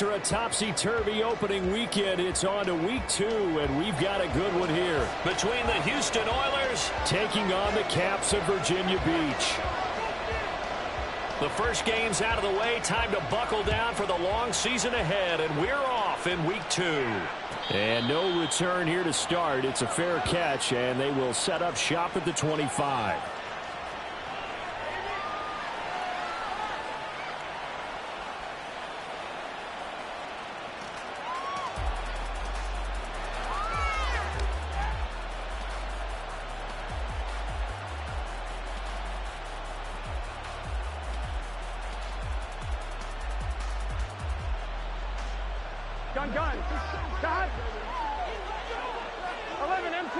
after a topsy-turvy opening weekend, it's on to week 2, and we've got a good one here. Between the Houston Oilers taking on the Caps of Virginia Beach. The first game's out of the way. Time to buckle down for the long season ahead, and we're off in week 2. And no return here to start. It's a fair catch, and they will set up shop at the 25. Gun. Stop. 11 empty.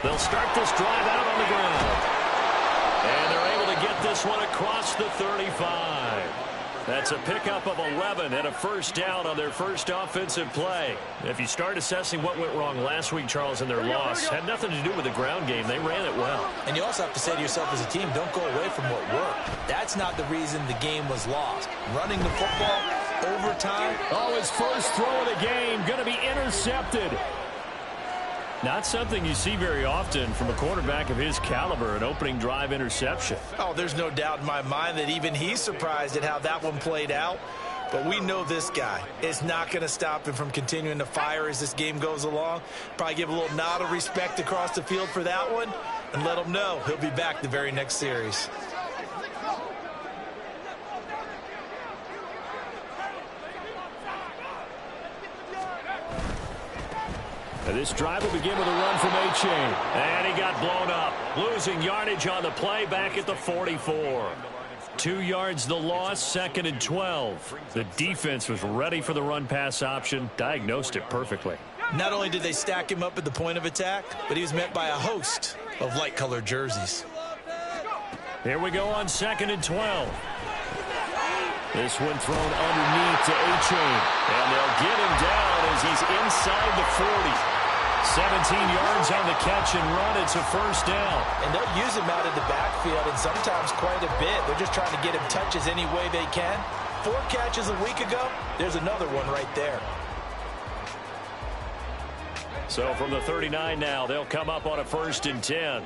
They'll start this drive out on the ground. And they're able to get this one across the 35. That's a pickup of 11 and a first down on their first offensive play. If you start assessing what went wrong last week, Charles, in their loss, had nothing to do with the ground game. They ran it well. And you also have to say to yourself as a team, don't go away from what worked. That's not the reason the game was lost. Running the football, overtime. Oh, his first throw of the game going to be intercepted. Not something you see very often from a quarterback of his caliber, an opening drive interception. Oh, there's no doubt in my mind that even he's surprised at how that one played out. But we know this guy is not going to stop him from continuing to fire as this game goes along. Probably give a little nod of respect across the field for that one and let him know he'll be back the very next series. This drive will begin with a run from Achane. And he got blown up. Losing yardage on the play back at the 44. 2 yards the loss, 2nd and 12. The defense was ready for the run-pass option, diagnosed it perfectly. Not only did they stack him up at the point of attack, but he was met by a host of light-colored jerseys. Here we go on 2nd and 12. This one thrown underneath to Achane. And they'll get him down as he's inside the 40. 17 yards on the catch and run. It's a first down. And they'll use him out of the backfield, and sometimes quite a bit. They're just trying to get him touches any way they can. 4 catches a week ago. There's another one right there. So from the 39 now, they'll come up on a 1st and 10.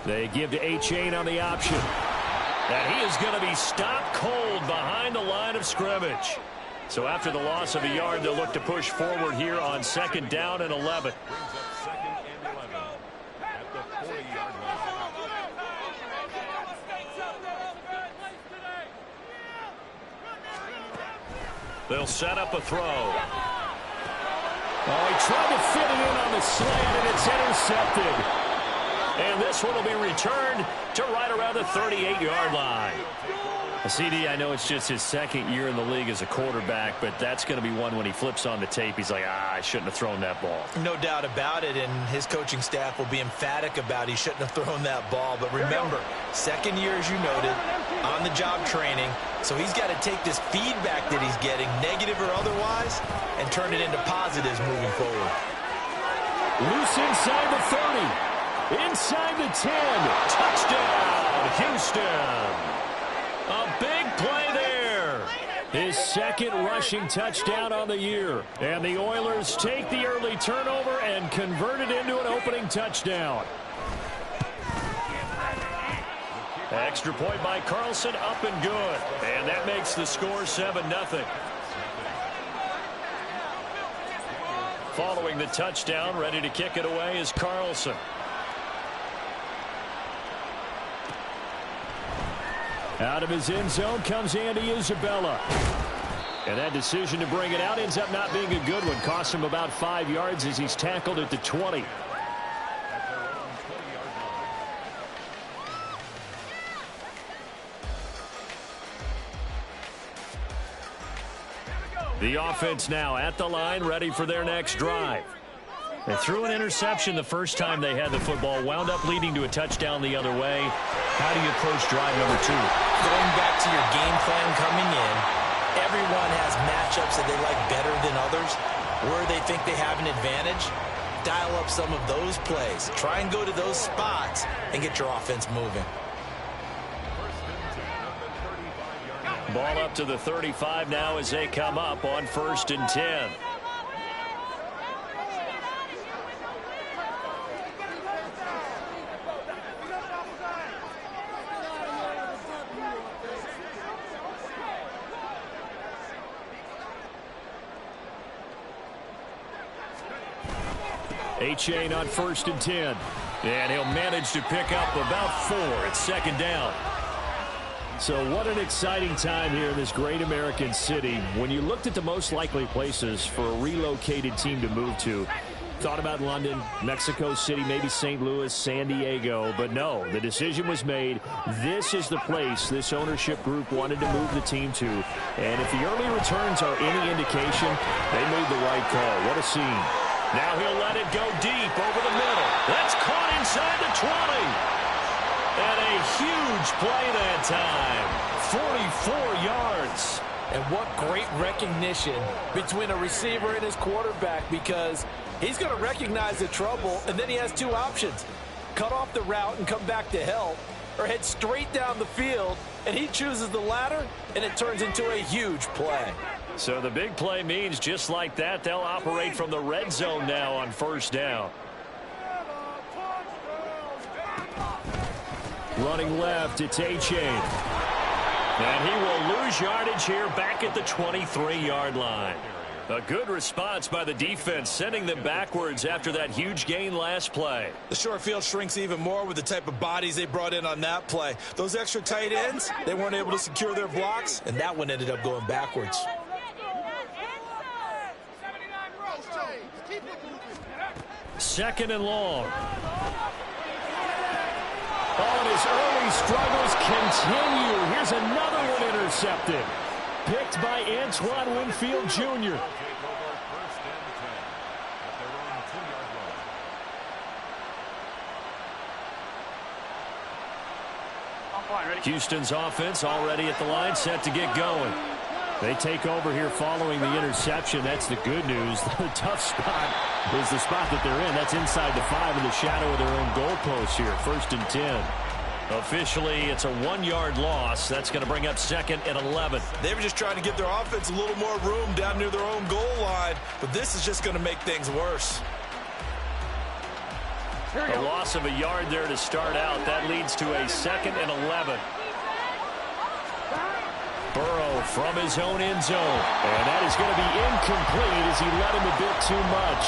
They give to Achane on the option. And he is going to be stopped cold behind the line of scrimmage. So after the loss of a yard, they'll look to push forward here on 2nd down and 11. They'll set up a throw. Oh, he tried to fit it in on the slant, and it's intercepted. And this one will be returned to right around the 38-yard line. CD, I know it's just his 2nd year in the league as a quarterback, but that's going to be one when he flips on the tape. He's like, I shouldn't have thrown that ball. No doubt about it, and his coaching staff will be emphatic about he shouldn't have thrown that ball. But remember, 2nd year, as you noted, on-the-job training. So he's got to take this feedback that he's getting, negative or otherwise, and turn it into positives moving forward. Loose inside the 30. Inside the 10. Touchdown, Houston. A big play there. His 2nd rushing touchdown on the year. And the Oilers take the early turnover and convert it into an opening touchdown. Extra point by Carlson, up and good. And that makes the score 7-0. Following the touchdown, ready to kick it away is Carlson. Out of his end zone comes Andy Isabella. And that decision to bring it out ends up not being a good one. Costs him about 5 yards as he's tackled at the 20. The offense now at the line, ready for their next drive. They threw an interception the first time they had the football, wound up leading to a touchdown the other way. How do you approach drive number 2? Going back to your game plan coming in, everyone has matchups that they like better than others, where they think they have an advantage. dial up some of those plays. Try and go to those spots and get your offense moving. Ball up to the 35 now as they come up on 1st and 10. Achane on 1st and 10. And he'll manage to pick up about 4 at 2nd down. So what an exciting time here in this great American city. When you looked at the most likely places for a relocated team to move to, thought about London, Mexico City, maybe St. Louis, San Diego. But no, the decision was made. This is the place this ownership group wanted to move the team to. And if the early returns are any indication, they made the right call. What a scene. Now he'll let it go deep over the middle. That's caught inside the 20. And a huge play that time. 44 yards. And what great recognition between a receiver and his quarterback, because he's going to recognize the trouble, and then he has 2 options. Cut off the route and come back to help, or head straight down the field, and he chooses the latter, and it turns into a huge play. So the big play means just like that, they'll operate from the red zone now on 1st down. Running left, it's Achane. And he will lose yardage here back at the 23-yard line. A good response by the defense, sending them backwards after that huge gain last play. The short field shrinks even more with the type of bodies they brought in on that play. Those extra tight ends, they weren't able to secure their blocks, and that one ended up going backwards. 2nd and long. Oh, and his early struggles continue. Here's another one intercepted. Picked by Antoine Winfield Jr. Houston's offense already at the line, set to get going. They take over here following the interception. That's the good news. The tough spot is the spot that they're in. That's inside the 5 in the shadow of their own goalpost here. 1st and 10. Officially, it's a 1-yard loss. That's going to bring up 2nd and 11. They were just trying to get their offense a little more room down near their own goal line, but this is just going to make things worse. A loss of a yard there to start out. That leads to a 2nd and 11. Burrow from his own end zone. And that is going to be incomplete as he led him a bit too much.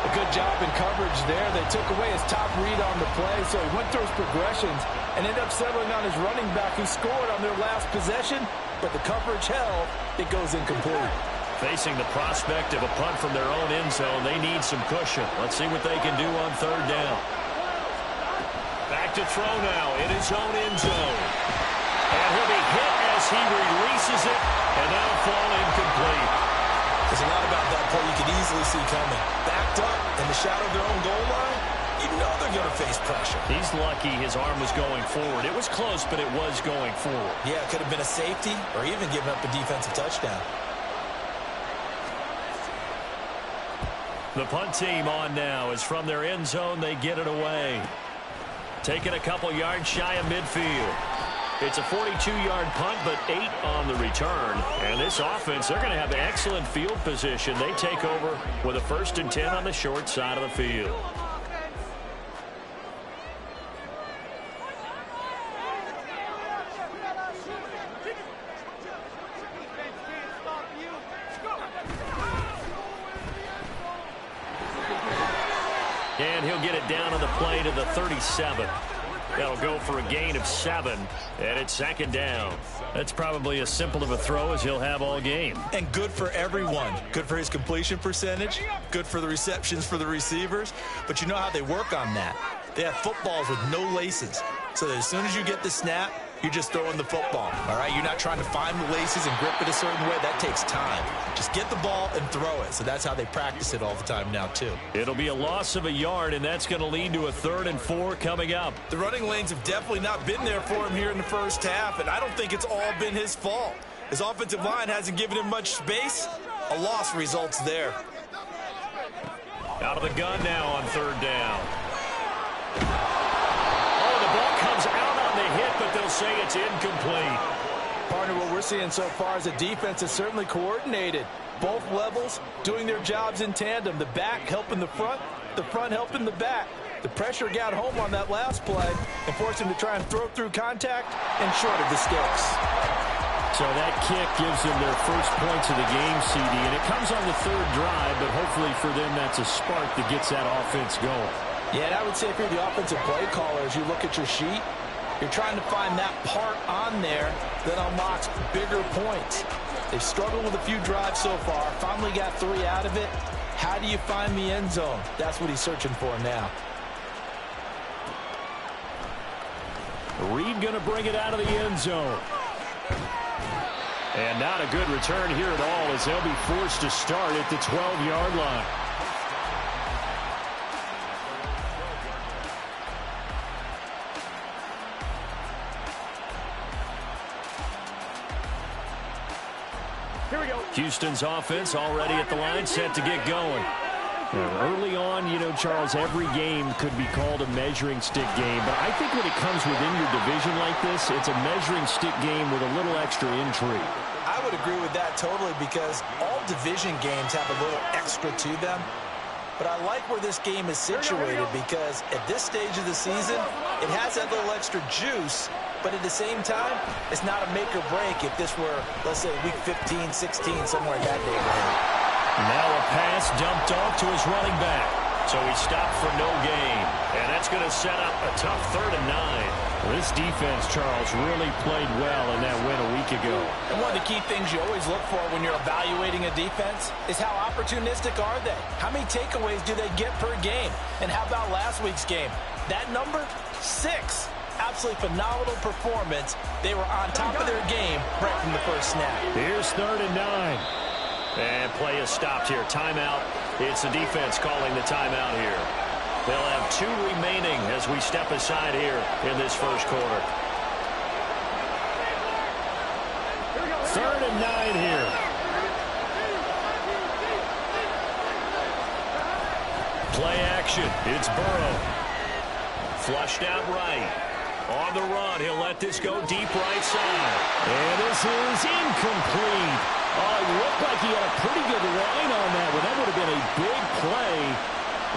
A good job in coverage there. They took away his top read on the play, so he went through his progressions and ended up settling on his running back who scored on their last possession, but the coverage held. It goes incomplete. Facing the prospect of a punt from their own end zone, they need some cushion. Let's see what they can do on 3rd down. Back to throw now in his own end zone. And he'll be hit as he releases it, and that'll fall incomplete. There's a lot about that play you could easily see coming. Backed up in the shadow of their own goal line, you know they're going to face pressure. He's lucky his arm was going forward. It was close, but it was going forward. Yeah, it could have been a safety or even giving up a defensive touchdown. The punt team on now is from their end zone. They get it away. Taking a couple yards shy of midfield. It's a 42-yard punt, but 8 on the return. And this offense, they're going to have excellent field position. They take over with a 1st and 10 on the short side of the field. And he'll get it down on the play to the 37. That'll go for a gain of 7, and it's 2nd down. That's probably as simple of a throw as he'll have all game. And good for everyone. Good for his completion percentage, good for the receptions for the receivers. But you know how they work on that. They have footballs with no laces, so that as soon as you get the snap, you're just throwing the football, all right? You're not trying to find the laces and grip it a certain way. That takes time. Just get the ball and throw it. So that's how they practice it all the time now, too. It'll be a loss of a yard, and that's going to lead to a 3rd and 4 coming up. The running lanes have definitely not been there for him here in the first half, and I don't think it's all been his fault. His offensive line hasn't given him much space. A loss results there. Out of the gun now on third down. Oh, the ball comes out on the hit, but they'll say it's incomplete. Partner, what we're seeing so far is the defense is certainly coordinated. Both levels doing their jobs in tandem. The back helping the front helping the back. The pressure got home on that last play and forced him to try and throw through contact and short of the sticks. So that kick gives them their first points of the game, CD, and it comes on the third drive, but hopefully for them that's a spark that gets that offense going. Yeah, and I would say if you're the offensive play caller, as you look at your sheet, you're trying to find that part on there that unlocks bigger points. They've struggled with a few drives so far, finally got 3 out of it. How do you find the end zone? That's what he's searching for now. Reed going to bring it out of the end zone. And not a good return here at all as they'll be forced to start at the 12-yard line. Here we go. Houston's offense already at the line, set to get going. Early on, you know, Charles, every game could be called a measuring stick game. But I think when it comes within your division like this, it's a measuring stick game with a little extra intrigue. I would agree with that totally because all division games have a little extra to them. But I like where this game is situated because at this stage of the season, it has that little extra juice. But at the same time, it's not a make or break if this were, let's say, week 15, 16, somewhere in that neighborhood. Now a pass dumped off to his running back. So he stopped for no gain. And that's going to set up a tough 3rd and 9. This defense, Charles, really played well in that win a week ago. And one of the key things you always look for when you're evaluating a defense is how opportunistic are they? How many takeaways do they get per game? And how about last week's game? That number, 6. Absolutely phenomenal performance. They were on top of their game right from the first snap. Here's 3rd and 9. And play is stopped here. Timeout. It's the defense calling the timeout here. They'll have 2 remaining as we step aside here in this first quarter. 3rd and 9 here. Play action. It's Burrow. Flushed out right. On the run. He'll let this go deep right side. And this is incomplete. Oh, it looked like he had a pretty good line on that one. That would have been a big play,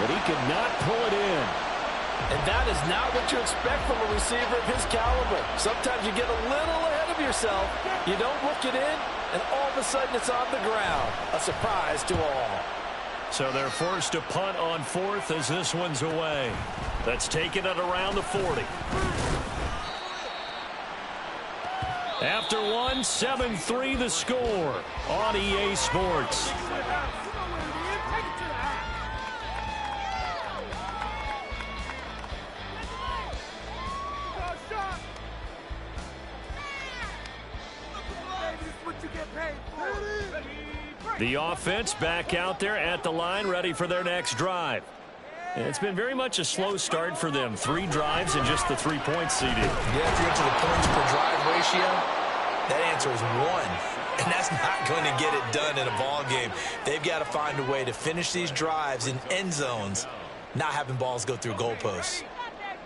but he could not pull it in. And that is not what you expect from a receiver of his caliber. Sometimes you get a little ahead of yourself. You don't look it in, and all of a sudden it's on the ground. A surprise to all. So they're forced to punt on 4th as this one's away. That's taking it around the 40. After 1, 7-3 the score on EA Sports. The offense back out there at the line, ready for their next drive. And it's been very much a slow start for them. 3 drives and just the 3 points, CD. Yeah, if you get to the points per drive ratio, that answer is 1. And that's not going to get it done in a ball game. They've got to find a way to finish these drives in end zones, not having balls go through goalposts.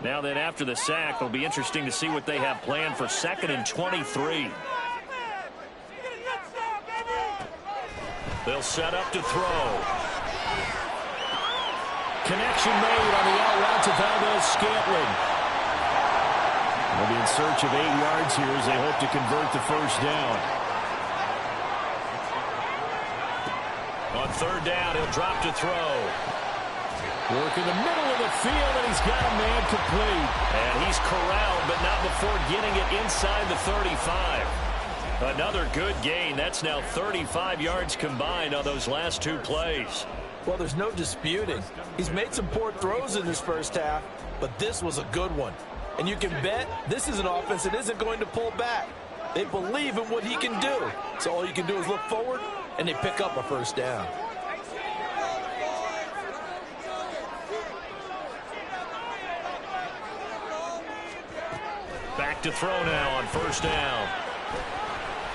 Now then, after the sack, it'll be interesting to see what they have planned for 2nd and 23. They'll set up to throw. Connection made on the out route to Valdes-Scantling. They'll be in search of 8 yards here as they hope to convert the first down. On 3rd down, he'll drop to throw. Work in the middle of the field, and he's got a man complete. And he's corralled, but not before getting it inside the 35. Another good gain. That's now 35 yards combined on those last 2 plays. Well, there's no disputing. He's made some poor throws in this first half, but this was a good one. And you can bet this is an offense that isn't going to pull back. They believe in what he can do. So all you can do is look forward, and they pick up a first down. Back to throw now on 1st down.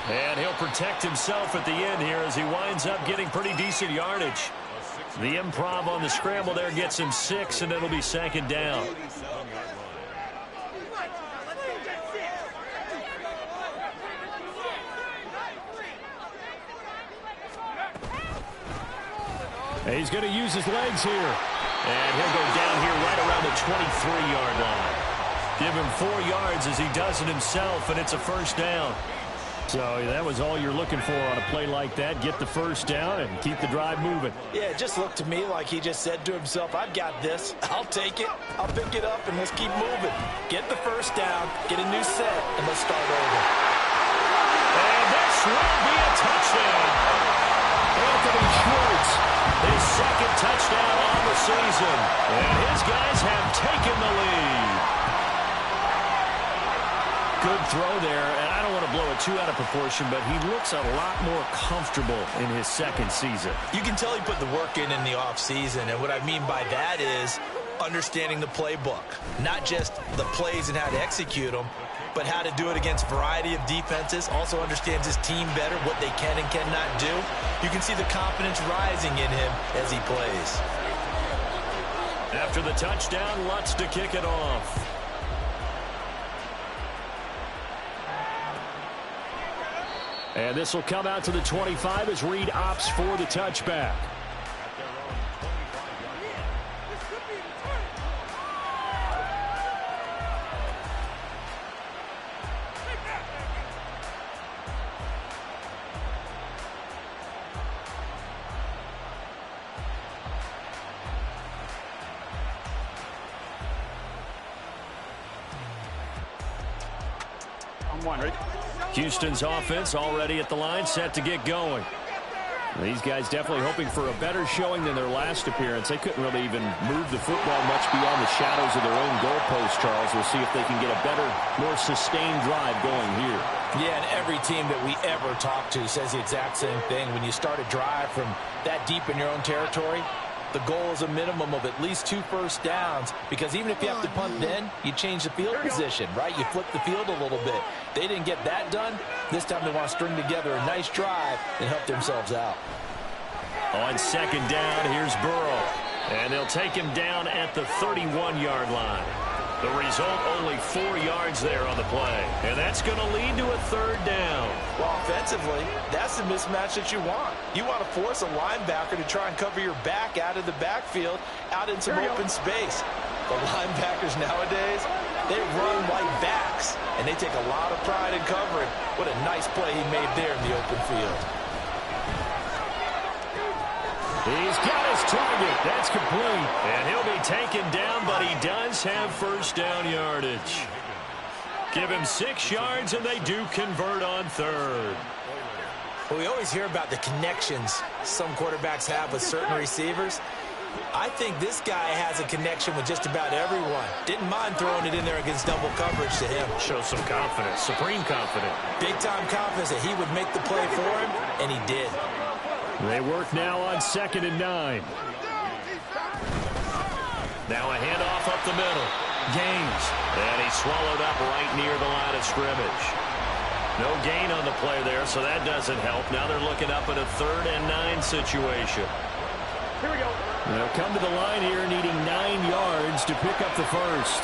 And he'll protect himself at the end here as he winds up getting pretty decent yardage. The improv on the scramble there gets him 6, and it'll be second down. He's going to use his legs here. And he'll go down here right around the 23-yard line. Give him 4 yards as he does it himself, and it's a first down. So that was all you're looking for on a play like that. Get the first down and keep the drive moving. Yeah, it just looked to me like he just said to himself, I've got this. I'll take it. I'll pick it up, and let's keep moving. Get the first down, get a new set, and let's start over. And this will be a touchdown. Anthony Schwartz, his second touchdown on the season. And his guys have taken the lead. good throw there, and I don't want to blow it too out of proportion, but he looks a lot more comfortable in his second season. You can tell he put the work in the offseason, and what I mean by that is understanding the playbook, not just the plays and how to execute them, but how to do it against a variety of defenses, also understands his team better, what they can and cannot do. You can see the confidence rising in him as he plays. After the touchdown, Lutz to kick it off. And this will come out to the 25 as Reed opts for the touchback. Houston's offense already at the line, set to get going. These guys definitely hoping for a better showing than their last appearance. They couldn't really even move the football much beyond the shadows of their own goalpost, Charles. We'll see if they can get a better, more sustained drive going here. Yeah, and every team that we ever talk to says the exact same thing. When you start a drive from that deep in your own territory, the goal is a minimum of at least 2 first downs, because even if you have to punt then, you change the field position, right? You flip the field a little bit. They didn't get that done. This time they want to string together a nice drive and help themselves out. On second down, here's Burrow. And they'll take him down at the 31-yard line. The result, only 4 yards there on the play. And that's going to lead to a third down. Well, offensively, that's the mismatch that you want. You want to force a linebacker to try and cover your back out of the backfield, out in some open space. The linebackers nowadays, they run like backs, and they take a lot of pride in covering. What a nice play he made there in the open field. He's got his target. That's complete. And he'll be taken down, but he does have first down yardage. Give him 6 yards, and they do convert on third. Well, we always hear about the connections some quarterbacks have with certain receivers. I think this guy has a connection with just about everyone. Didn't mind throwing it in there against double coverage to him. Shows some confidence, supreme confidence. Big-time confidence that he would make the play for him, and he did. They work now on 2nd and 9. Now a handoff up the middle. Gaines. And he's swallowed up right near the line of scrimmage. No gain on the play there, so that doesn't help. Now they're looking up at a 3rd and 9 situation. Here we go. They'll come to the line here needing 9 yards to pick up the first.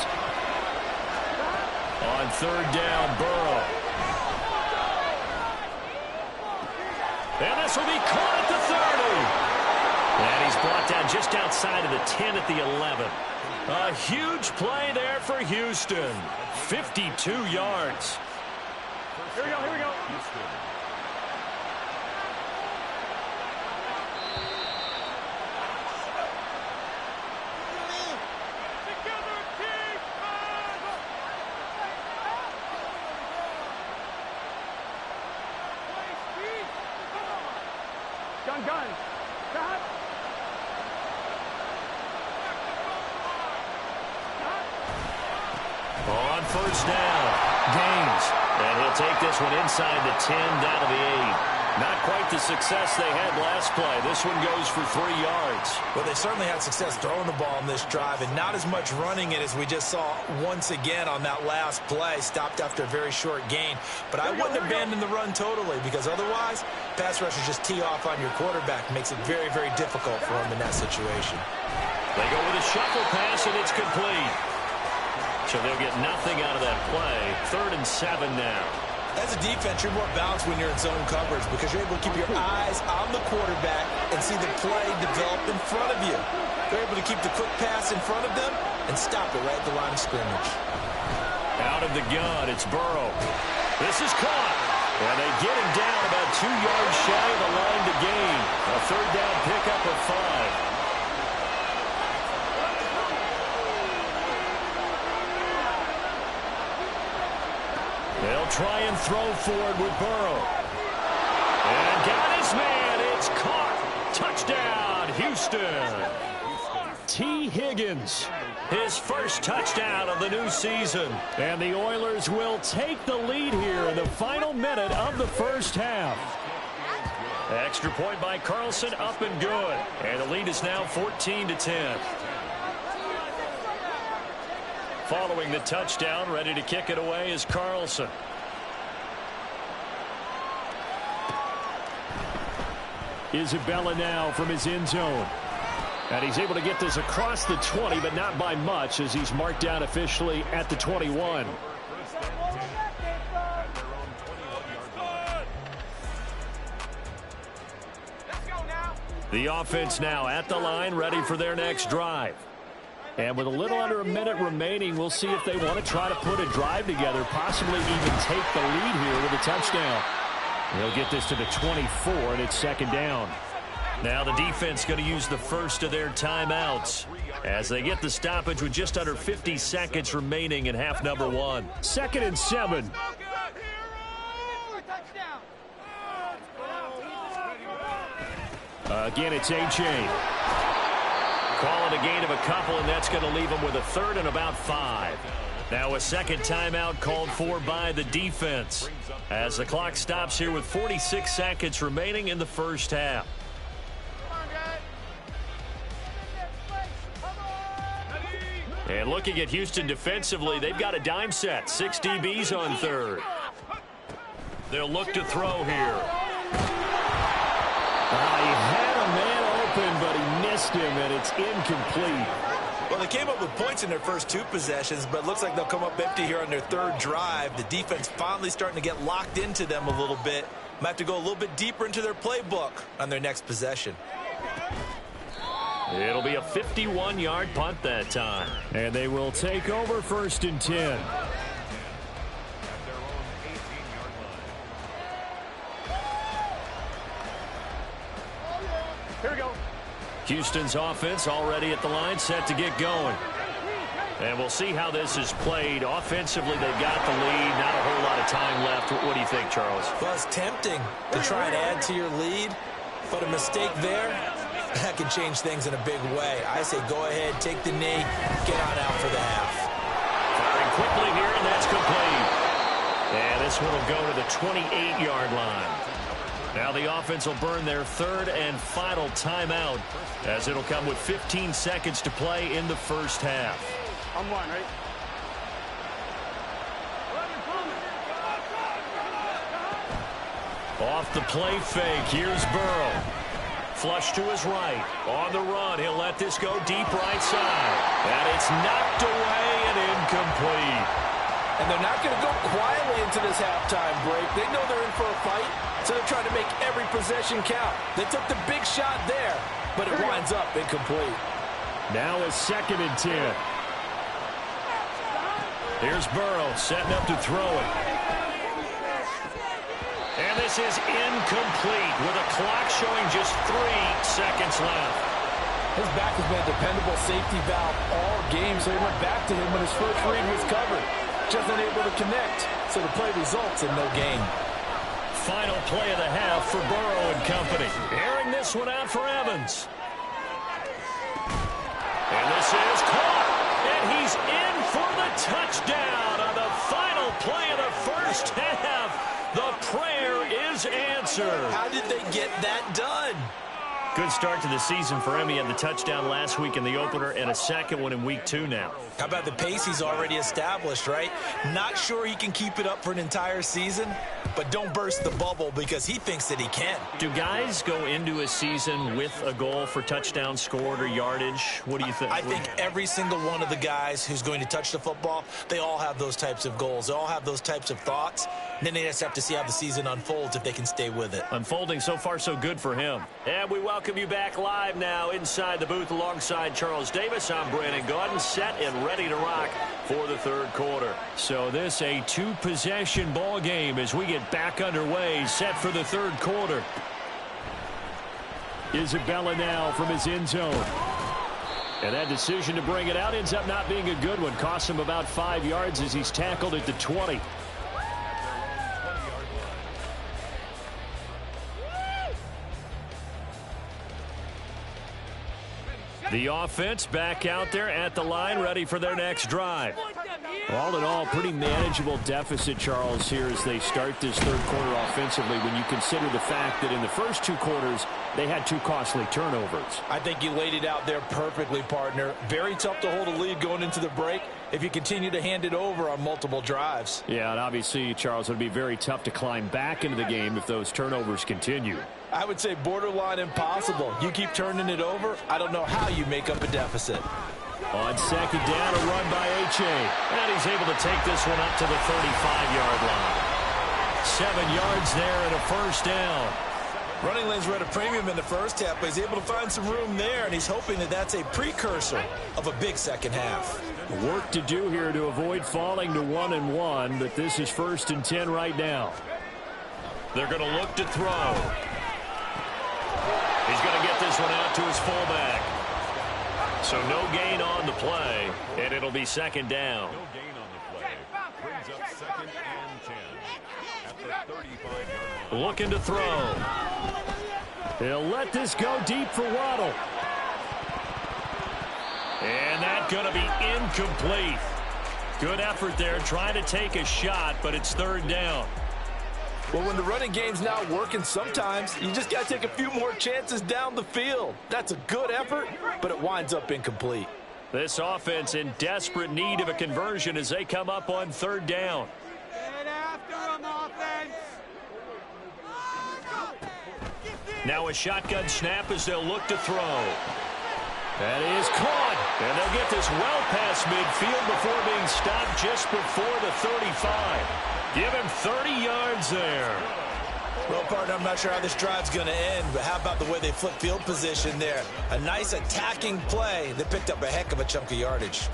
On 3rd down, Burrow. And this will be caught at the 30. And he's brought down just outside of the 10 at the 11. A huge play there for Houston. 52 yards. Here we go, here we go. Gun. Stop. On first down, Gaines. And he'll take this one inside the 10, down to the 8. Not quite the success they had last play. This one goes for 3 yards. Well, they certainly had success throwing the ball in this drive and not as much running it as we just saw once again on that last play. Stopped after a very short gain. But I wouldn't abandon the run totally because otherwise, pass rushers just tee off on your quarterback. Makes it very, very difficult for him in that situation. They go with a shuffle pass, and it's complete. So they'll get nothing out of that play. 3rd and 7 now. As a defense, you're more balanced when you're in zone coverage because you're able to keep your eyes on the quarterback and see the play develop in front of you. They're able to keep the quick pass in front of them and stop it right at the line of scrimmage. Out of the gun, it's Burrow. This is caught. And they get him down about 2 yards shy of the line to gain. A 3rd down pickup of 5. They'll try and throw forward with Burrow. And got his man. It's caught. Touchdown, Houston. T. Higgins, His first touchdown of the new season. and the Oilers will take the lead here in the final minute of the first half. Extra point by Carlson, up and good. And the lead is now 14-10. Following the touchdown, ready to kick it away is Carlson. Isabella now from his end zone. And he's able to get this across the 20, but not by much as he's marked down officially at the 21. The offense now at the line, ready for their next drive. And with a little under a minute remaining, we'll see if they want to try to put a drive together, possibly even take the lead here with a touchdown. They'll get this to the 24, and it's 2nd down. Now the defense going to use the first of their timeouts as they get the stoppage with just under 50 seconds remaining in half number 1. 2nd and 7. Again, it's A.J. Calling a gain of a couple, and that's going to leave them with a 3rd and about 5. Now a second timeout called for by the defense as the clock stops here with 46 seconds remaining in the first half. And looking at Houston defensively, they've got a dime set. 6 DBs on 3rd. They'll look to throw here. He had a man open, but he missed him, and it's incomplete. Well, they came up with points in their first 2 possessions, but it looks like they'll come up empty here on their 3rd drive. The defense finally starting to get locked into them a little bit. Might have to go a little bit deeper into their playbook on their next possession. It'll be a 51-yard punt that time. And they will take over 1st and 10. Here we go. Houston's offense already at the line, set to get going. And we'll see how this is played. Offensively, they've got the lead. Not a whole lot of time left. What do you think, Charles? Well, it's tempting to try and add to your lead, but a mistake there, that can change things in a big way. I say go ahead, take the knee, get on out for the half. Firing quickly here, and that's complete. And this one will go to the 28-yard line. Now the offense will burn their 3rd and final timeout as it'll come with 15 seconds to play in the first half. I'm 1, right? Off the play fake, here's Burrow. Flush to his right. On the run, he'll let this go deep right side. And it's knocked away and incomplete. And they're not going to go quietly into this halftime break. They know they're in for a fight, so they're trying to make every possession count. They took the big shot there, but it winds up incomplete. Now a 2nd and 10. Here's Burrow setting up to throw it. And this is incomplete with a clock showing just 3 seconds left. His back has been a dependable safety valve all game, so he went back to him when his first read was covered. Just unable to connect, so the play results in no gain. Final play of the half for Burrow and company. Airing this one out for Evans. And this is caught. And he's in for the touchdown on the final play of the first half. The prayer is answered. answer. How did they get that done? Good start to the season for him. He had the touchdown last week in the opener and a second one in week 2 now. How about the pace he's already established, right? Not sure he can keep it up for an entire season, but don't burst the bubble because he thinks that he can. Do guys go into a season with a goal for touchdown scored or yardage? What do you think? I think every single one of the guys who's going to touch the football, they all have those types of goals. They all have those types of thoughts. And then they just have to see how the season unfolds if they can stay with it. Unfolding so far so good for him. And we welcome you back live now inside the booth alongside Charles Davis. I'm Brandon Gaudin, set and ready to rock for the third quarter. So this a 2-possession ball game as we get back underway, set for the third quarter. Isabella now from his end zone. And that decision to bring it out ends up not being a good one. Costs him about 5 yards as he's tackled at the 20. The offense back out there at the line, ready for their next drive. All in all, pretty manageable deficit, Charles, here as they start this third quarter offensively when you consider the fact that in the first 2 quarters, they had 2 costly turnovers. I think you laid it out there perfectly, partner. Very tough to hold a lead going into the break if you continue to hand it over on multiple drives. Yeah, and obviously, Charles, it would be very tough to climb back into the game if those turnovers continue. I would say borderline impossible. You keep turning it over, I don't know how you make up a deficit. On second down, a run by H.A. And he's able to take this one up to the 35-yard line. 7 yards there and a first down. Running lanes were at a premium in the first half, but he's able to find some room there, and he's hoping that that's a precursor of a big second half. Work to do here to avoid falling to 1-1, but this is 1st and 10 right now. They're going to look to throw. He's going to get this one out to his fullback. So no gain on the play, and it'll be second down. No gain on the play. Brings up 2nd and 10 at the 35-yard line. Looking to throw. He'll let this go deep for Waddle. And that's going to be incomplete. Good effort there, trying to take a shot, but it's 3rd down. Well, when the running game's not working, sometimes you just got to take a few more chances down the field. That's a good effort, but it winds up incomplete. This offense in desperate need of a conversion as they come up on 3rd down. Get after him, offense. Now a shotgun snap as they'll look to throw. That is caught. And they'll get this well past midfield before being stopped just before the 35. Give him 30 yards there. Well, partner, I'm not sure how this drive's going to end, but how about the way they flip field position there? A nice attacking play that picked up a heck of a chunk of yardage.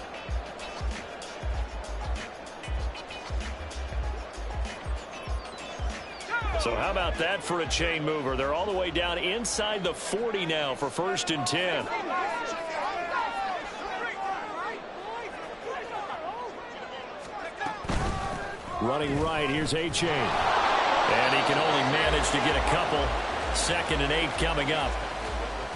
So how about that for a chain mover? They're all the way down inside the 40 now for 1st and 10. Running right, here's H.A. And he can only manage to get a couple. 2nd and 8 coming up.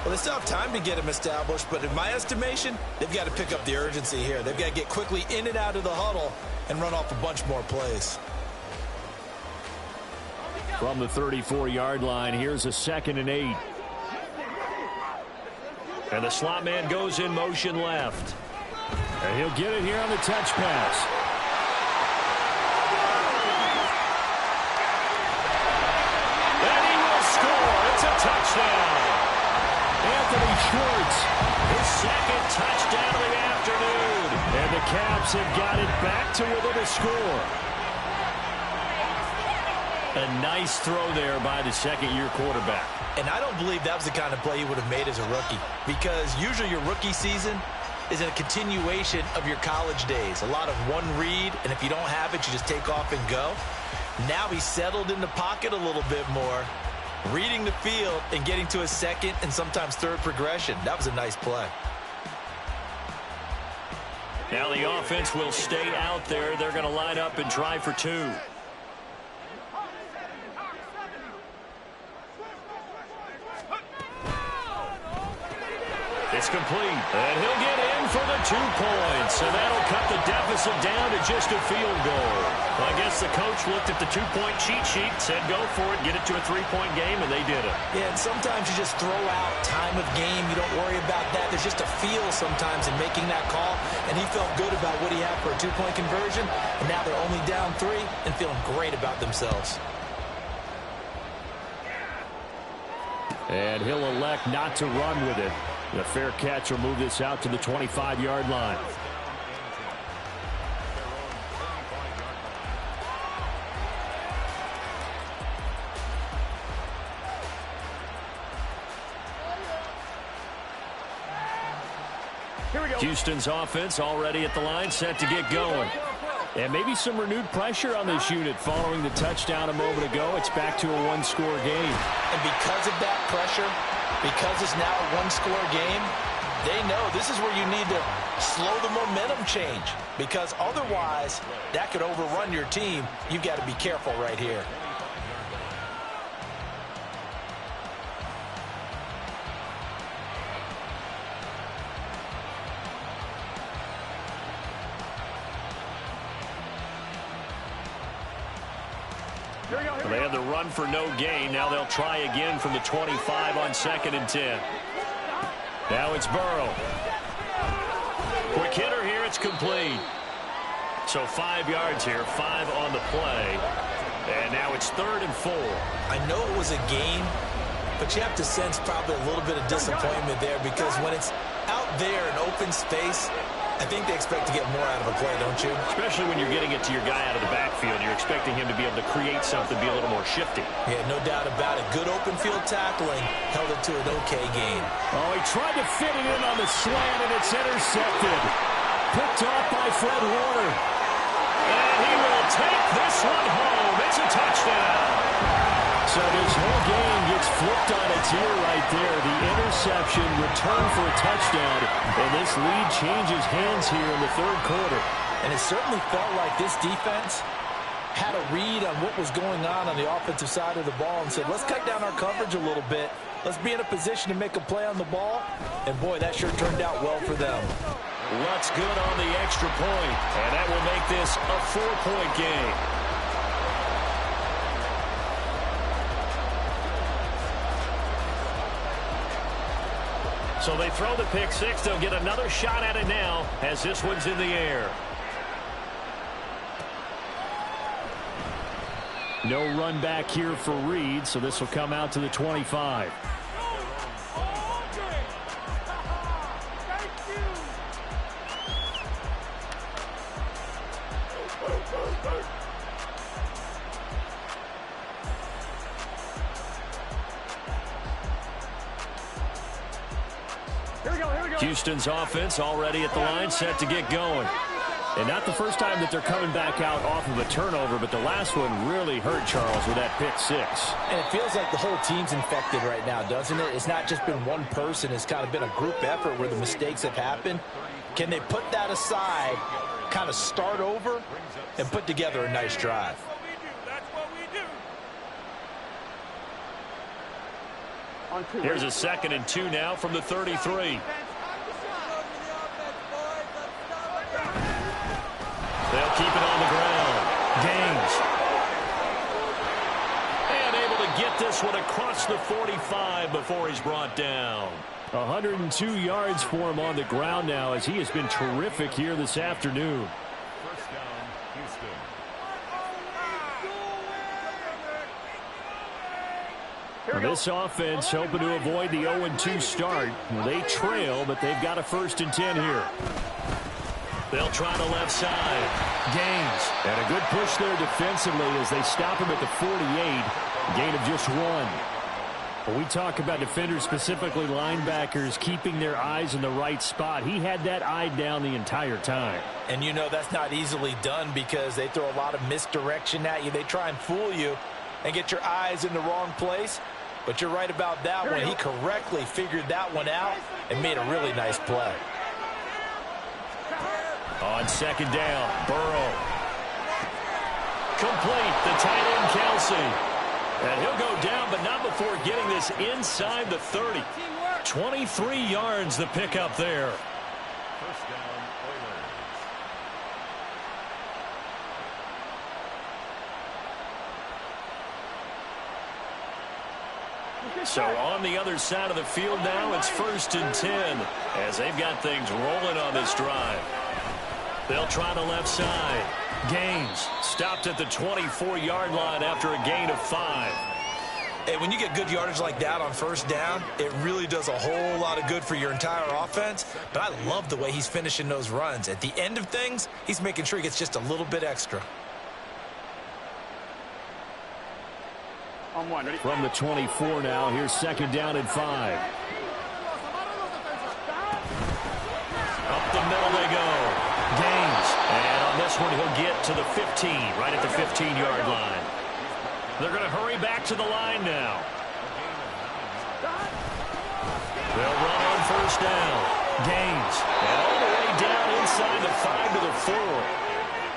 Well, they still have time to get him established, but in my estimation, they've got to pick up the urgency here. They've got to get quickly in and out of the huddle and run off a bunch more plays. From the 34-yard line, here's a 2nd and 8. And the slot man goes in motion left. And he'll get it here on the touch pass. And he will score. It's a touchdown. Anthony Schwartz. His 2nd touchdown of the afternoon. And the Caps have got it back to within a score. A nice throw there by the 2nd-year quarterback. And I don't believe that was the kind of play he would have made as a rookie, because usually your rookie season is a continuation of your college days. A lot of one read, and if you don't have it, you just take off and go. Now he's settled in the pocket a little bit more, reading the field and getting to a 2nd and sometimes 3rd progression. That was a nice play. Now the offense will stay out there. They're going to line up and try for 2. It's complete. And he'll get in for the 2 points. So that'll cut the deficit reduces it down to just a field goal. Well, I guess the coach looked at the two-point cheat sheet, said go for it, get it to a three-point game, and they did it. Yeah, and sometimes you just throw out time of game. You don't worry about that. There's just a feel sometimes in making that call, and he felt good about what he had for a two-point conversion, and now they're only down 3 and feeling great about themselves. And he'll elect not to run with it. The fair catch will move this out to the 25-yard line. Houston's offense already at the line, set to get going. And maybe some renewed pressure on this unit following the touchdown a moment ago. It's back to a one-score game. And because of that pressure, because it's now a one-score game, they know this is where you need to slow the momentum change. Because otherwise, that could overrun your team. You've got to be careful right here. They had the run for no gain. Now they'll try again from the 25 on 2nd and 10. Now it's Burrow. Quick hitter here. It's complete. So 5 yards here, 5 on the play. And now it's 3rd and 4. I know it was a gain, but you have to sense probably a little bit of disappointment there because when it's out there in open space, I think they expect to get more out of a play, don't you? Especially when you're getting it to your guy out of the backfield. You're expecting him to be able to create something, be a little more shifty. Yeah, no doubt about it. Good open field tackling. Held it to an okay gain. Oh, he tried to fit it in on the slant, and it's intercepted. Picked off by Fred Warner. And he will take this one home. It's a touchdown. So this whole game gets flipped on its ear right there. The interception, return for a touchdown, and this lead changes hands here in the 3rd quarter. And it certainly felt like this defense had a read on what was going on the offensive side of the ball and said, let's cut down our coverage a little bit. Let's be in a position to make a play on the ball. And, boy, that sure turned out well for them. What's good on the extra point, and that will make this a 4-point game. So they throw the pick six. They'll get another shot at it now as this one's in the air. No run back here for Reed, so this will come out to the 25. Houston's offense already at the line, set to get going. And not the first time that they're coming back out off of a turnover, but the last one really hurt Charles with that pick six. And it feels like the whole team's infected right now, doesn't it? It's not just been one person. It's kind of been a group effort where the mistakes have happened. Can they put that aside, kind of start over, and put together a nice drive? Here's a 2nd and 2 now from the 33. They'll keep it on the ground. Gaines. And able to get this one across the 45 before he's brought down. 102 yards for him on the ground now as he has been terrific here this afternoon. First down, Houston. This offense hoping to avoid the 0-2 start. They trail, but they've got a 1st and 10 here. They'll try the left side. Gaines. And a good push there defensively as they stop him at the 48. Gain of just 1. When we talk about defenders, specifically linebackers, keeping their eyes in the right spot, he had that eye down the entire time. And you know that's not easily done because they throw a lot of misdirection at you. They try and fool you and get your eyes in the wrong place. But you're right about that one. He correctly figured that one out and made a really nice play. On 2nd down, Burrow. Complete, the tight end, Kelsey. And he'll go down, but not before getting this inside the 30. 23 yards the pickup there. First down, Oilers. So on the other side of the field now, it's 1st and 10 as they've got things rolling on this drive. They'll try the left side. Gaines stopped at the 24-yard line after a gain of 5. Hey, when you get good yardage like that on 1st down, it really does a whole lot of good for your entire offense. But I love the way he's finishing those runs. At the end of things, he's making sure he gets just a little bit extra. From the 24 now, here's 2nd down and 5. Up the middle they go. Gaines. And on this one, he'll get to the 15, right at the 15-yard line. They're going to hurry back to the line now. They'll run on 1st down. Gaines. And all the way down inside the 5 to the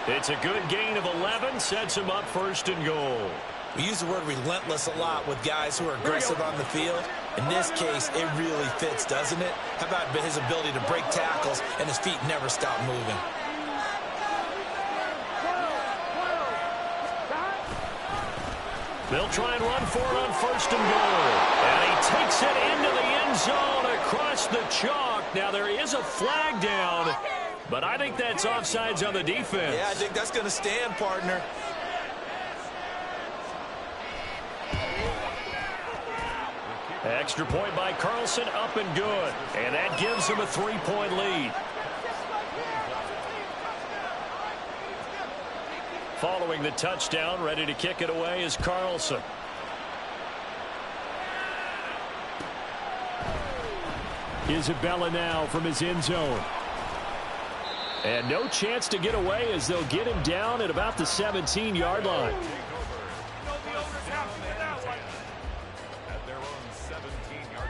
4. It's a good gain of 11. Sets him up 1st and goal. We use the word relentless a lot with guys who are aggressive on the field. In this case, it really fits, doesn't it? How about his ability to break tackles and his feet never stop moving? They'll try and run for it on 1st and goal. And he takes it into the end zone across the chalk. Now there is a flag down, but I think that's offsides on the defense. Yeah, I think that's going to stand, partner. Extra point by Carlson, up and good. And that gives him a 3-point lead. Following the touchdown, ready to kick it away is Carlson. Isabella now from his end zone. And no chance to get away as they'll get him down at about the 17-yard line. At their own 17-yard line.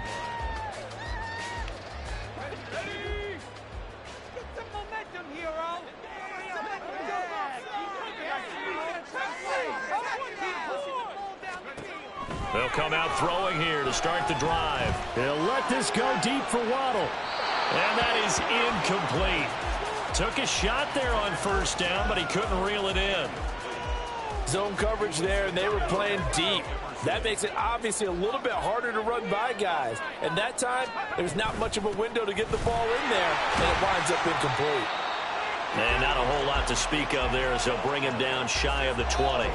Get some momentum, hero. They'll come out throwing here to start the drive. They'll let this go deep for Waddle. And that is incomplete. Took a shot there on 1st down, but he couldn't reel it in. Zone coverage there, and they were playing deep. That makes it obviously a little bit harder to run by guys. And that time, there's not much of a window to get the ball in there, and it winds up incomplete. And not a whole lot to speak of there as they'll bring him down shy of the 20.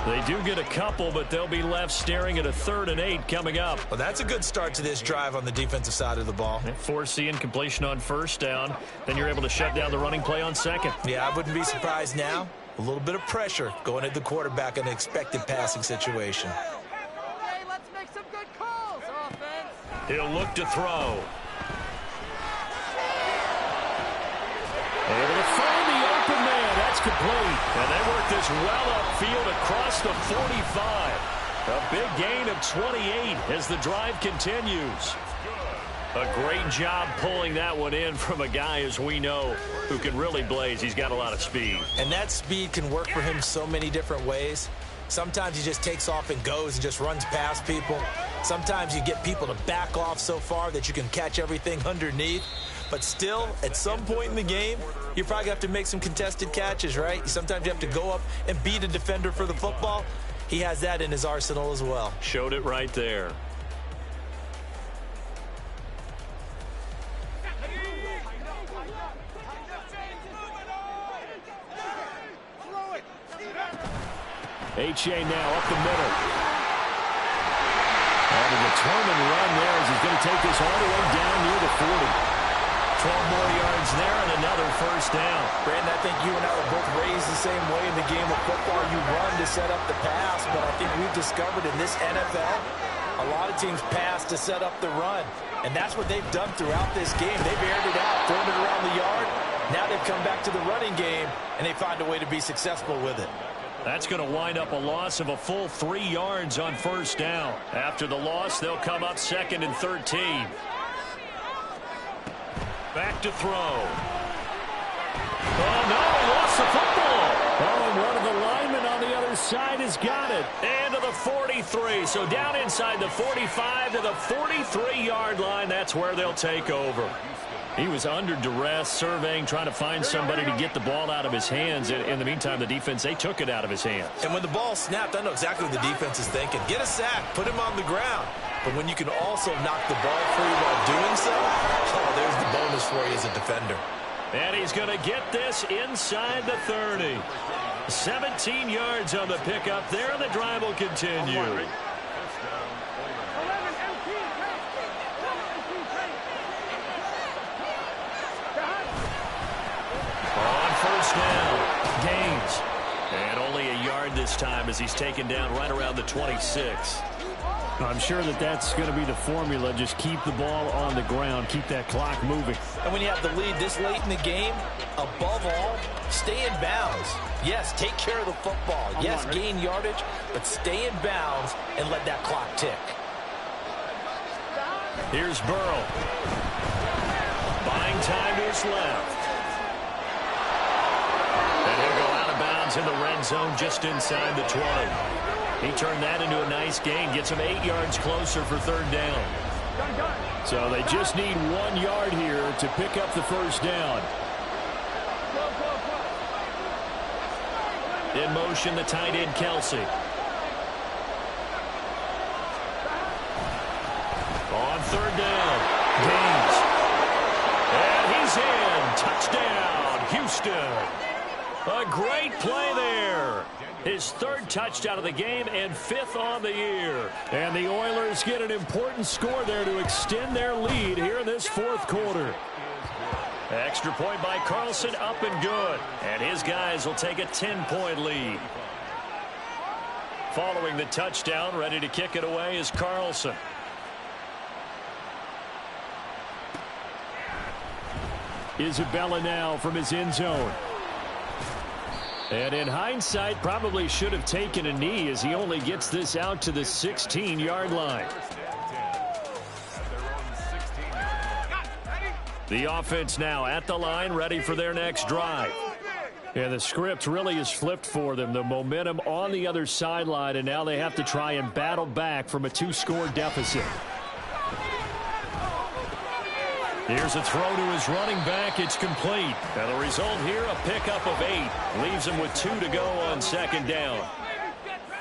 They do get a couple, but they'll be left staring at a 3rd and 8 coming up. Well, that's a good start to this drive on the defensive side of the ball. Force the incompletion on 1st down. Then you're able to shut down the running play on 2nd. Yeah, I wouldn't be surprised now. A little bit of pressure going at the quarterback in an expected passing situation. Okay, let's make some good calls, offense. He'll look to throw. Able to find the open man. That's complete. And they work this well upfield across the 45. A big gain of 28 as the drive continues. A great job pulling that one in from a guy, as we know, who can really blaze. He's got a lot of speed. And that speed can work for him so many different ways. Sometimes he just takes off and goes and just runs past people. Sometimes you get people to back off so far that you can catch everything underneath. But still, at some point in the game, you probably have to make some contested catches, right? Sometimes you have to go up and beat a defender for the football. He has that in his arsenal as well. Showed it right there. H.A. now up the middle. And a determined run there as he's going to take this all the way down near the 40. 12 more yards there and another 1st down. Brandon, I think you and I were both raised the same way in the game of football. You run to set up the pass, but I think we've discovered in this NFL, a lot of teams pass to set up the run. And that's what they've done throughout this game. They've aired it out, thrown it around the yard. Now they've come back to the running game, and they find a way to be successful with it. That's going to wind up a loss of a full 3 yards on 1st down. After the loss, they'll come up 2nd and 13. Back to throw. Oh, no, he lost the football. Oh, and one of the linemen on the other side has got it. And to the 43. So down inside the 45 to the 43-yard line. That's where they'll take over. He was under duress, surveying, trying to find somebody to get the ball out of his hands. In the meantime, the defense, they took it out of his hands. And when the ball snapped, I know exactly what the defense is thinking. Get a sack, put him on the ground. but when you can also knock the ball free while doing so, oh, there's the bonus for you as a defender. And he's going to get this inside the 30. 17 yards on the pickup there, and the drive will continue. On first down, Gaines. And only a yard this time as he's taken down right around the 26. I'm sure that that's going to be the formula. Just keep the ball on the ground. Keep that clock moving. And when you have the lead this late in the game, above all, stay in bounds. Yes, take care of the football. Yes, gain yardage, but stay in bounds and let that clock tick. Here's Burrow. Buying time to his left. And he'll go out of bounds in the red zone just inside the 20. He turned that into a nice gain. Gets him 8 yards closer for third down. So they just need 1 yard here to pick up the first down. In motion, the tight end, Kelsey. On third down, Gaines. And he's in. Touchdown, Houston. A great play there. His third touchdown of the game and 5th on the year. And the Oilers get an important score there to extend their lead here in this fourth quarter. Extra point by Carlson, up and good. And his guys will take a 10-point lead. Following the touchdown, ready to kick it away is Carlson. Isabella now from his end zone. And in hindsight, probably should have taken a knee as he only gets this out to the 16-yard line. The offense now at the line, ready for their next drive. And the script really is flipped for them. The momentum on the other sideline, and now they have to try and battle back from a 2-score deficit. Here's a throw to his running back. It's complete. And the result here, a pickup of 8. Leaves him with 2 to go on second down.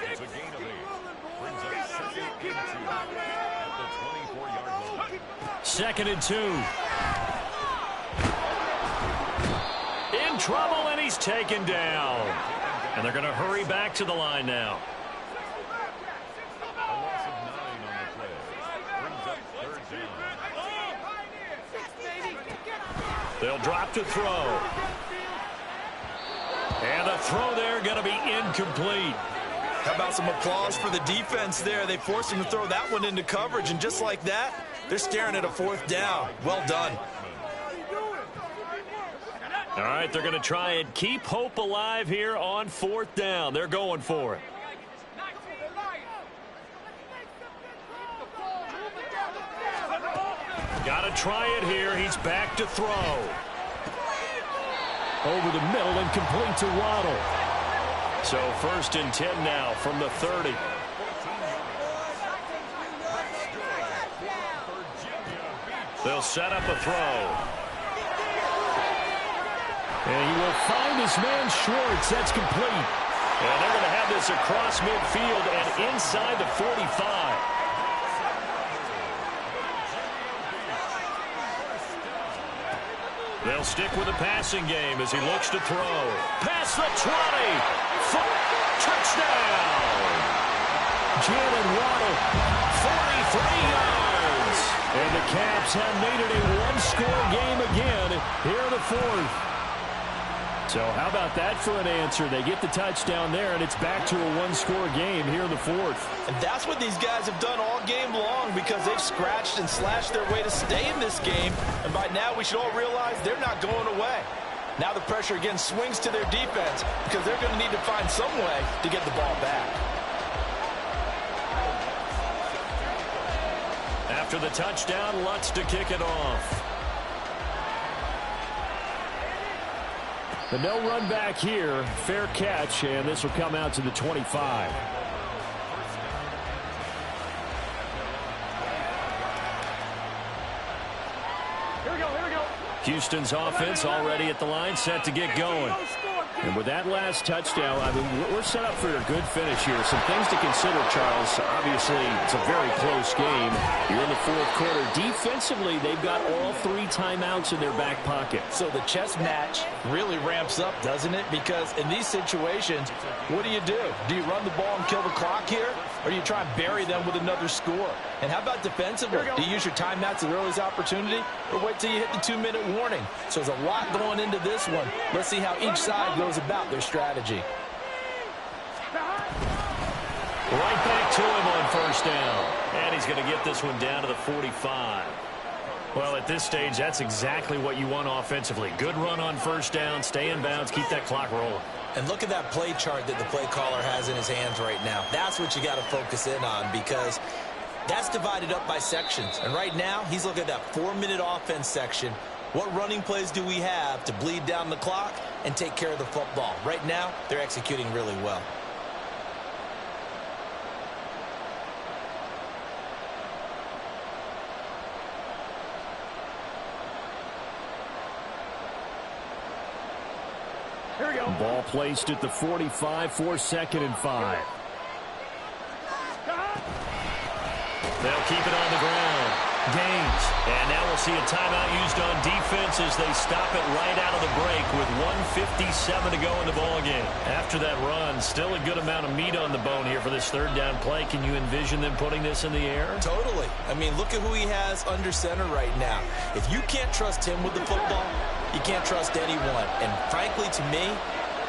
It's a gain of 8. Brings up second and 2 at the 24-yard line. Second and 2. In trouble, and he's taken down. And they're going to hurry back to the line now. A loss of 9 on the play. Brings up third down. They'll drop to throw. And the throw there going to be incomplete. How about some applause for the defense there? They forced him to throw that one into coverage, and just like that, they're staring at a fourth down. Well done. All right, they're going to try and keep hope alive here on fourth down. They're going for it. Got to try it here. He's back to throw. Over the middle and complete to Waddle. So first and 10 now from the 30. They'll set up a throw. And he will find his man Schwartz. That's complete. And they're going to have this across midfield and inside the 45. They'll stick with the passing game as he looks to throw. Past the 20. Touchdown. Jalen Waddle. 43 yards. And the Caps have made it a one-score game again here in the fourth. So how about that for an answer? They get the touchdown there, and it's back to a one-score game here in the fourth. And that's what these guys have done all game long, because they've scratched and slashed their way to stay in this game. And by now, we should all realize they're not going away. Now the pressure again swings to their defense, because they're going to need to find some way to get the ball back. After the touchdown, Lutz to kick it off. But no run back here. Fair catch, and this will come out to the 25. Houston's offense already at the line, set to get going. And with that last touchdown, I mean, we're set up for a good finish here. Some things to consider, Charles. Obviously, it's a very close game. You're in the fourth quarter. Defensively, they've got all 3 timeouts in their back pocket. So the chess match really ramps up, doesn't it? Because in these situations, what do? Do you run the ball and kill the clock here? Or do you try and bury them with another score? And how about defensively? Do you use your timeouts at earliest opportunity? Or wait till you hit the 2-minute warning? So there's a lot going into this one. Let's see how each side goes about their strategy. Right back to him on first down. And he's going to get this one down to the 45. Well, at this stage, that's exactly what you want offensively. Good run on first down, stay in bounds, keep that clock rolling. And look at that play chart that the play caller has in his hands right now. That's what you got to focus in on, because that's divided up by sections. And right now, he's looking at that 4-minute offense section. What running plays do we have to bleed down the clock and take care of the football? Right now, they're executing really well. Here we go. Ball placed at the 45 for 2nd and 5. They'll keep it on the ground. Gains. And now we'll see a timeout used on defense as they stop it right out of the break with 1:57 to go in the ballgame. After that run, still a good amount of meat on the bone here for this 3rd down play. Can you envision them putting this in the air? Totally. I mean, look at who he has under center right now. If you can't trust him with the football, you can't trust anyone. And frankly, to me,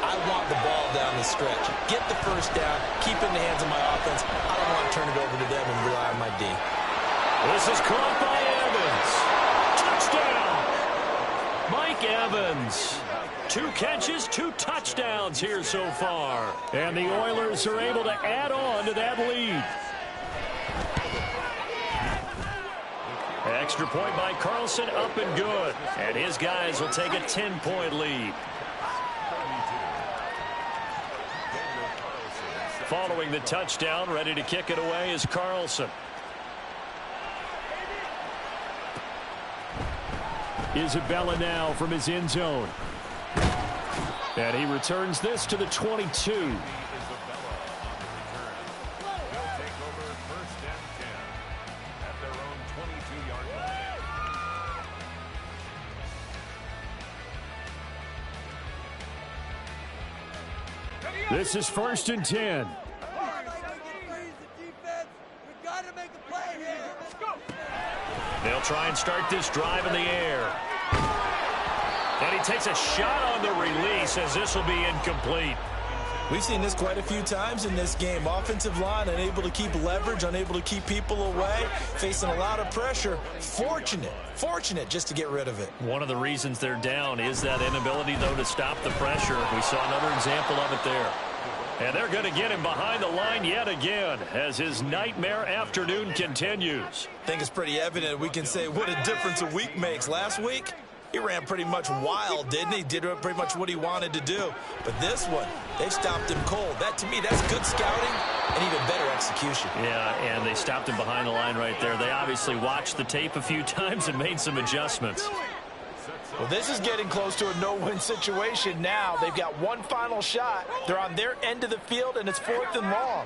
I want the ball down the stretch. Get the first down, keep it in the hands of my offense. I don't want to turn it over to them and rely on my D. This is caught by Evans. Touchdown! Mike Evans. 2 catches, 2 touchdowns here so far. And the Oilers are able to add on to that lead. Extra point by Carlson, up and good. And his guys will take a 10-point lead. Following the touchdown, ready to kick it away is Carlson. Isabella now from his end zone. And he returns this to the 22. This is 1st and 10. They'll try and start this drive in the air. And he takes a shot on the release as this will be incomplete. We've seen this quite a few times in this game. Offensive line unable to keep leverage, unable to keep people away, facing a lot of pressure. Fortunate just to get rid of it. One of the reasons they're down is that inability, though, to stop the pressure. We saw another example of it there. And they're going to get him behind the line yet again as his nightmare afternoon continues. I think it's pretty evident we can say what a difference a week makes. Last week, he ran pretty much wild, didn't he? Did pretty much what he wanted to do. But this one, they've stopped him cold. That, to me, that's good scouting and even better execution. Yeah, and they stopped him behind the line right there. They obviously watched the tape a few times and made some adjustments. Well, this is getting close to a no-win situation now. They've got one final shot. They're on their end of the field, and it's 4th and long.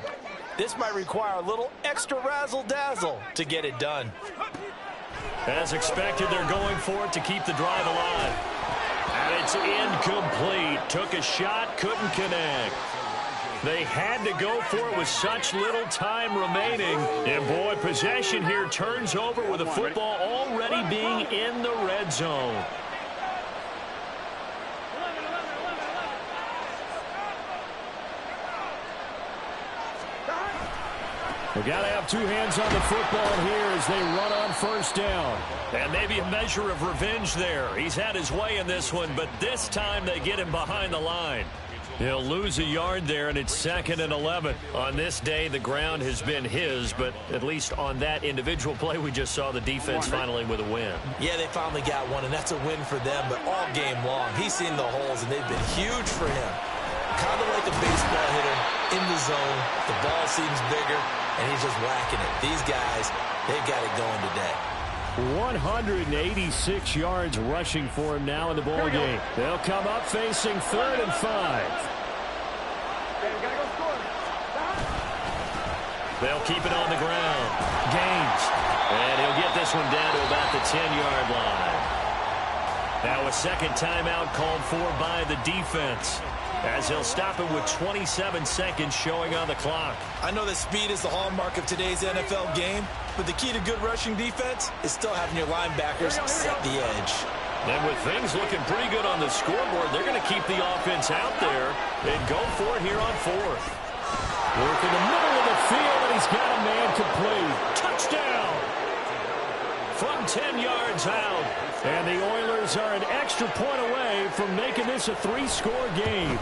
This might require a little extra razzle-dazzle to get it done. As expected, they're going for it to keep the drive alive. And it's incomplete. Took a shot, couldn't connect. They had to go for it with such little time remaining. And, boy, possession here turns over with the football already being in the red zone. They've got to have 2 hands on the football here as they run on first down. And maybe a measure of revenge there. He's had his way in this one, but this time they get him behind the line. He'll lose a yard there, and it's 2nd and 11. On this day, the ground has been his, but at least on that individual play, we just saw the defense finally with a win. Yeah, they finally got one, and that's a win for them, but all game long, he's seen the holes, and they've been huge for him. Kind of like a baseball hitter in the zone. The ball seems bigger, and he's just whacking it. These guys, they've got it going today. 186 yards rushing for him now in the ball game. They'll come up facing 3rd and 5. They'll keep it on the ground. Gaines. And he'll get this one down to about the 10-yard line. Now a second timeout called for by the defense, as he'll stop it with 27 seconds showing on the clock. I know that speed is the hallmark of today's NFL game, but the key to good rushing defense is still having your linebackers set the edge. And with things looking pretty good on the scoreboard, they're going to keep the offense out there and go for it here on 4th. Work in the middle of the field, and he's got a man complete. Touchdown! From 10 yards out. And the Oilers are an extra point away from making this a 3-score game.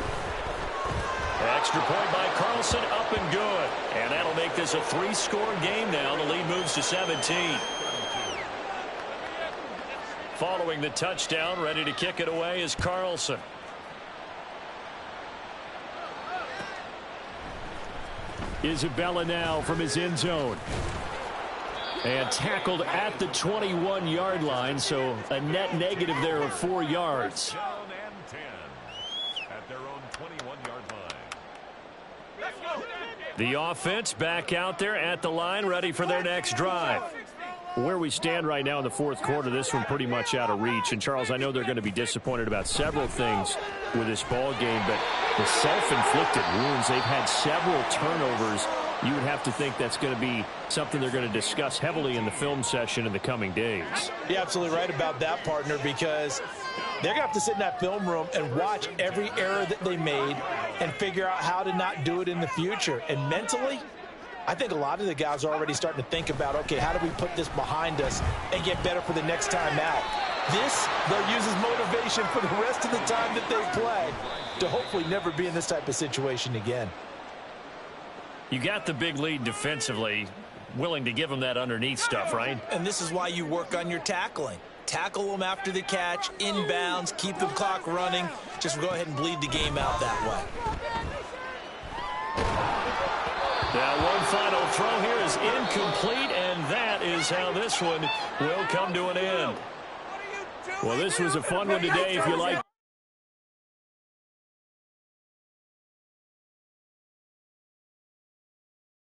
Extra point by Carlson, up and good. And that'll make this a 3-score game now. The lead moves to 17. Following the touchdown, ready to kick it away is Carlson. Isabella now from his end zone. And tackled at the 21-yard line, so a net negative there of 4 yards. Down and 10 at their own 21-yard line. The offense back out there at the line, ready for their next drive. Where we stand right now in the 4th quarter, this one pretty much out of reach. And, Charles, I know they're going to be disappointed about several things with this ball game, but the self-inflicted wounds, they've had several turnovers. You would have to think that's going to be something they're going to discuss heavily in the film session in the coming days. You're absolutely right about that, partner, because they're going to have to sit in that film room and watch every error that they made and figure out how to not do it in the future. And mentally, I think a lot of the guys are already starting to think about, okay, how do we put this behind us and get better for the next time out? This, they'll use as motivation for the rest of the time that they play to hopefully never be in this type of situation again. You got the big lead defensively, willing to give them that underneath stuff, right? And this is why you work on your tackling. Tackle them after the catch, inbounds, keep the clock running. Just go ahead and bleed the game out that way. Now one final throw here is incomplete, and that is how this one will come to an end. Well, this was a fun one today if you like.